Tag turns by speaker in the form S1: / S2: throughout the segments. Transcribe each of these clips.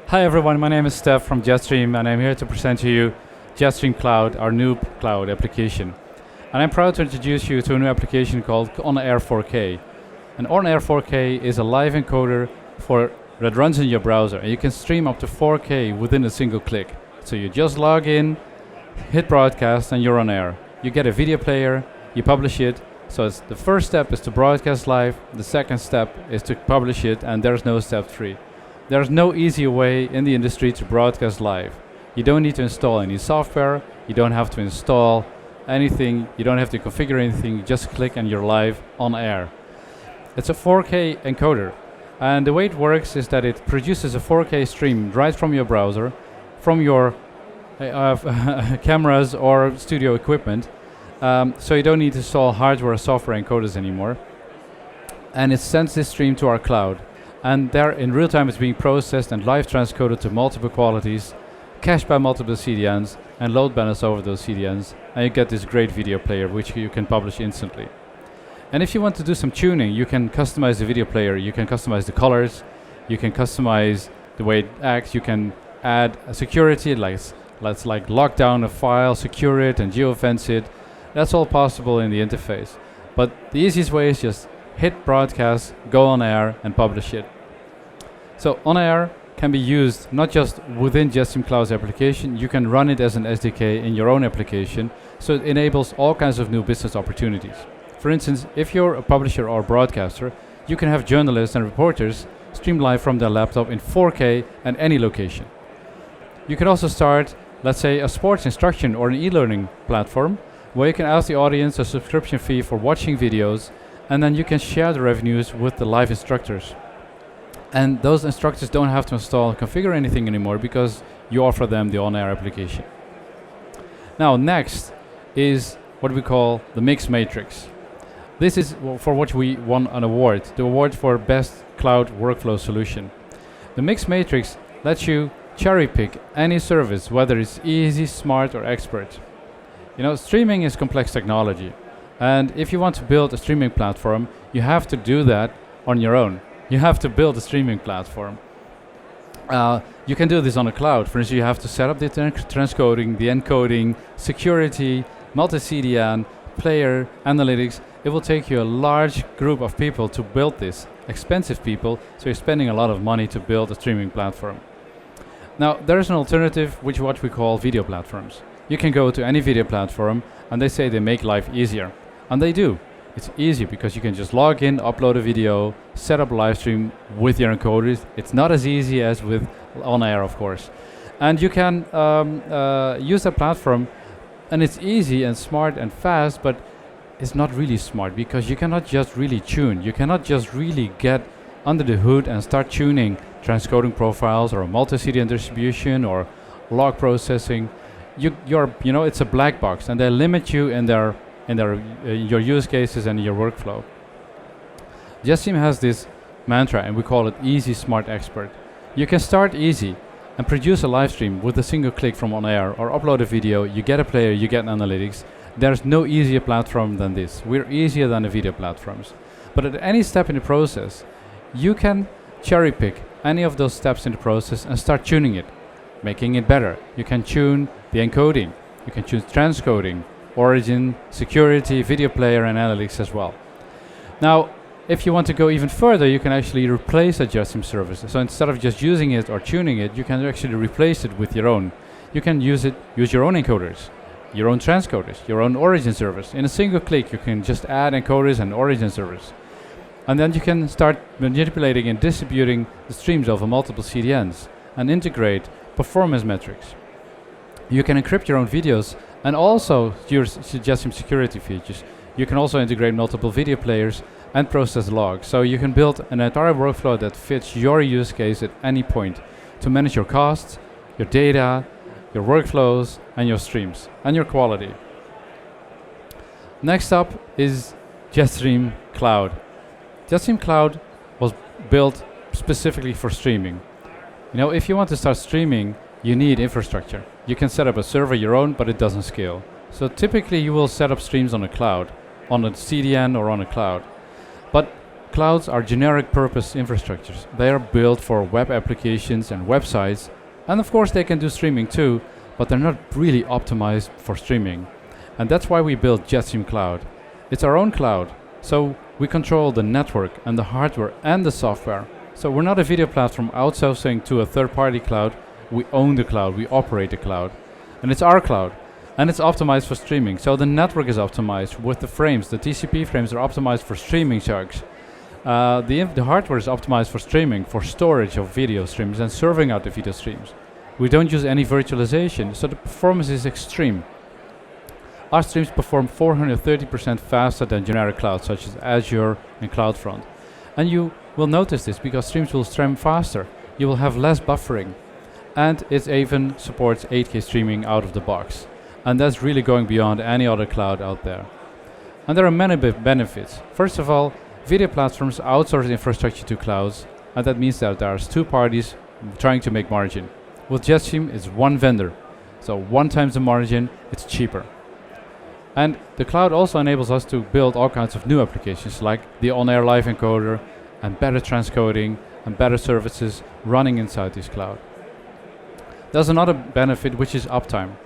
S1: Hi everyone, my name is Stef from JetStream and I'm here to present to you JetStream Cloud, our new cloud application. And I'm proud to introduce you to a new application called OnAir 4K. And OnAir 4K is a live encoder that runs in your browser, and you can stream up to 4K within a single click. So you just log in, hit broadcast, and you're on air. You get a video player, you publish it. So the first step is to broadcast live, the second step is to publish it, and there's no step 3. There's no easy way in the industry to broadcast live. You don't need to install any software, you don't have to install anything, you don't have to configure anything, you just click and you're live on air. It's a 4K encoder, and the way it works is that it produces a 4K stream right from your browser, from your cameras or studio equipment, so you don't need to install hardware or software encoders anymore. And it sends this stream to our cloud. And there in real time it's being processed and live transcoded to multiple qualities, cached by multiple CDNs, and load balanced over those CDNs, and you get this great video player which you can publish instantly. And if you want to do some tuning, you can customize the video player, you can customize the colors, you can customize the way it acts, you can add a security, let's lock down a file, secure it, and geofence it. That's all possible in the interface. But the easiest way is just hit broadcast, go on air, and publish it. So on air can be used not just within JetStream Cloud's application, you can run it as an SDK in your own application, so it enables all kinds of new business opportunities. For instance, if you're a publisher or broadcaster, you can have journalists and reporters stream live from their laptop in 4K at any location. You can also start, let's say, a sports instruction or an e-learning platform, where you can ask the audience a subscription fee for watching videos, and then you can share the revenues with the live instructors. And those instructors don't have to install or configure anything anymore because you offer them the on-air application. Now next is what we call the Mix Matrix. This is for which we won an award, the award for Best Cloud Workflow Solution. The Mix Matrix lets you cherry pick any service, whether it's easy, smart, or expert. You know, streaming is complex technology. And if you want to build a streaming platform, you have to do that on your own. You have to build a streaming platform. You can do this on a cloud. For instance, you have to set up the transcoding, the encoding, security, multi-CDN, player, analytics. It will take you a large group of people to build this, expensive people, so you're spending a lot of money to build a streaming platform. Now, there is an alternative, which is what we call video platforms. You can go to any video platform, and they say they make life easier. And they do. It's easy because you can just log in, upload a video, set up a live stream with your encoders. It's not as easy as with on-air, of course. And you can use that platform, and it's easy and smart and fast, but it's not really smart because you cannot just really tune. You cannot just really get under the hood and start tuning transcoding profiles or multi-CDN distribution or log processing. It's a black box, and they limit you in your use cases and your workflow. JetStream has this mantra, and we call it Easy, Smart, Expert. You can start easy and produce a live stream with a single click from on-air, or upload a video, you get a player, you get analytics. There's no easier platform than this. We're easier than the video platforms. But at any step in the process, you can cherry pick any of those steps in the process and start tuning it, making it better. You can tune the encoding, you can choose transcoding, origin, security, video player, and analytics as well. Now, if you want to go even further, you can actually replace a JetStream service. So instead of just using it or tuning it, you can actually replace it with your own. You can use your own encoders, your own transcoders, your own origin service. In a single click, you can just add encoders and origin service. And then you can start manipulating and distributing the streams over multiple CDNs and integrate performance metrics. You can encrypt your own videos and also use JetStream security features. You can also integrate multiple video players and process logs. So you can build an entire workflow that fits your use case at any point to manage your costs, your data, your workflows, and your streams, and your quality. Next up is JetStream Cloud. JetStream Cloud was built specifically for streaming. You know, if you want to start streaming, you need infrastructure. You can set up a server your own, but it doesn't scale. So typically you will set up streams on a cloud, on a CDN or on a cloud. But Clouds are generic purpose infrastructures. They are built for web applications and websites, and of course they can do streaming too, but they're not really optimized for streaming. And that's why we built JetStream Cloud. It's our own cloud, so we control the network and the hardware and the software. So we're not a video platform outsourcing to a third-party cloud. We own the cloud, we operate the cloud. And it's our cloud. And it's optimized for streaming. So the network is optimized with the frames. The TCP frames are optimized for streaming chugs. The hardware is optimized for streaming, for storage of video streams and serving out the video streams. We don't use any virtualization, so the performance is extreme. Our streams perform 430% faster than generic clouds such as Azure and CloudFront. And you will notice this because streams will stream faster. You will have less buffering. And it even supports 8K streaming out of the box. And that's really going beyond any other cloud out there. And there are many benefits. First of all, video platforms outsource infrastructure to clouds, and that means that there's two parties trying to make margin. With JetStream, it's one vendor. So 1 times the margin, it's cheaper. And the cloud also enables us to build all kinds of new applications like the OnAir live encoder and better transcoding and better services running inside this cloud. There's another benefit, which is uptime.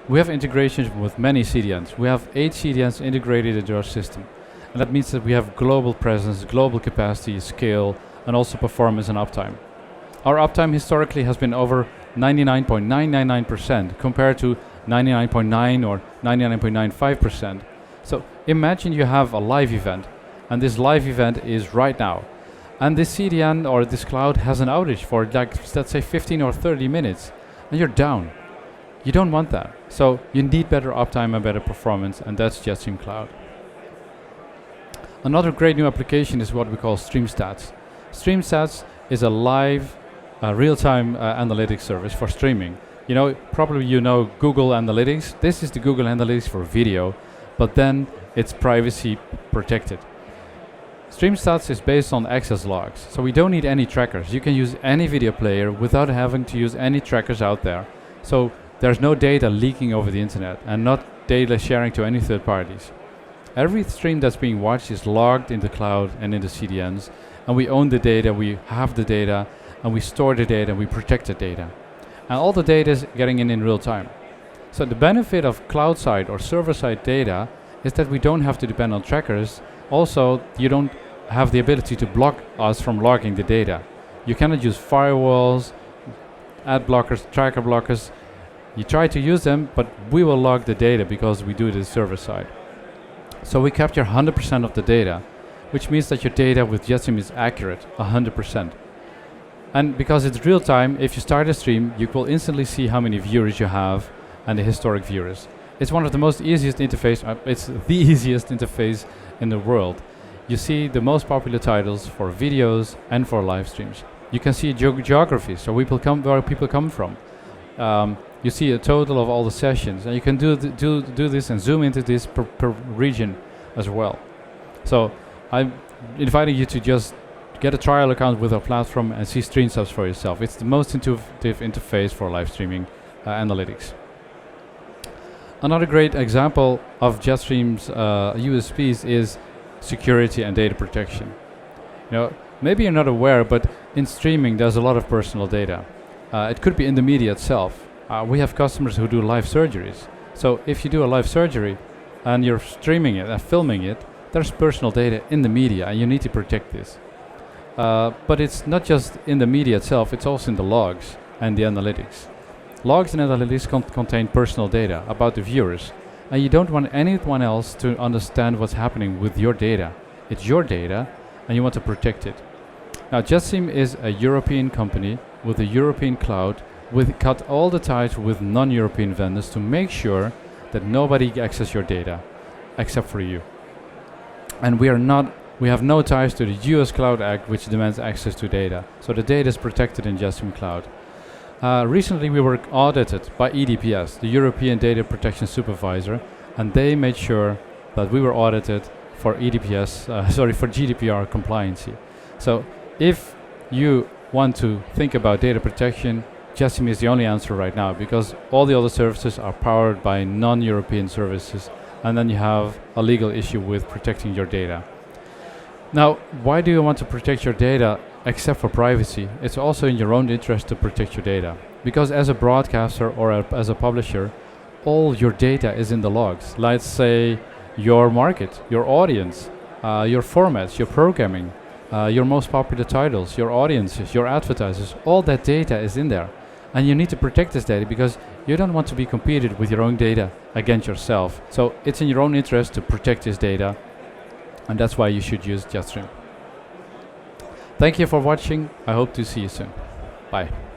S1: We have integrations with many CDNs. We have 8 CDNs integrated into our system. And that means that we have global presence, global capacity, scale, and also performance and uptime. Our uptime historically has been over 99.999% compared to 99.9 or 99.95%. So imagine you have a live event, and this live event is right now. And this CDN or this cloud has an outage for like, let's say 15 or 30 minutes, and you're down. You don't want that. So you need better uptime and better performance, and that's JetStream Cloud. Another great new application is what we call StreamStats. StreamStats is a live, real-time analytics service for streaming. You know, probably you know Google Analytics. This is the Google Analytics for video, but then it's privacy protected. StreamStats is based on access logs, so we don't need any trackers. You can use any video player without having to use any trackers out there. So there's no data leaking over the internet and not data sharing to any third parties. Every stream that's being watched is logged in the cloud and in the CDNs, and we own the data, we have the data, and we store the data, and we protect the data. And all the data is getting in real time. So the benefit of cloud-side or server-side data is that we don't have to depend on trackers. Also, you don't have the ability to block us from logging the data. You cannot use firewalls, ad blockers, tracker blockers. You try to use them, but we will log the data because we do it server-side. So we capture 100% of the data, which means that your data with JetStream is accurate, 100%. And because it's real time, if you start a stream, you will instantly see how many viewers you have and the historic viewers. It's one of the most easiest interface, it's the easiest interface in the world. You see the most popular titles for videos and for live streams. You can see geography, so where people come from. You see a total of all the sessions, and you can do this and zoom into this per region as well. So I'm inviting you to just get a trial account with our platform and see StreamStats for yourself. It's the most intuitive interface for live streaming analytics. Another great example of JetStream's USPs is security and data protection. You know, maybe you're not aware, but in streaming there's a lot of personal data. It could be in the media itself. We have customers who do live surgeries. So if you do a live surgery and you're streaming it and filming it, there's personal data in the media, and you need to protect this. But it's not just in the media itself, it's also in the logs and the analytics. Logs and analytics contain personal data about the viewers, and you don't want anyone else to understand what's happening with your data. It's your data, and you want to protect it. Now, JetStream is a European company with a European cloud. We cut all the ties with non-European vendors to make sure that nobody accesses your data, except for you. And we have no ties to the US Cloud Act, which demands access to data. So the data is protected in JetStream Cloud. Recently we were audited by EDPS, the European Data Protection Supervisor, and they made sure that we were audited for for GDPR compliancy. So if you want to think about data protection, JetStream is the only answer right now, because all the other services are powered by non-European services, and then you have a legal issue with protecting your data. Now, why do you want to protect your data except for privacy? It's also in your own interest to protect your data. Because as a broadcaster or as a publisher, all your data is in the logs. Let's say your market, your audience, your formats, your programming, your most popular titles, your audiences, your advertisers, all that data is in there. And you need to protect this data because you don't want to be competed with your own data against yourself. So it's in your own interest to protect this data, and that's why you should use JetStream. Thank you for watching. I hope to see you soon. Bye.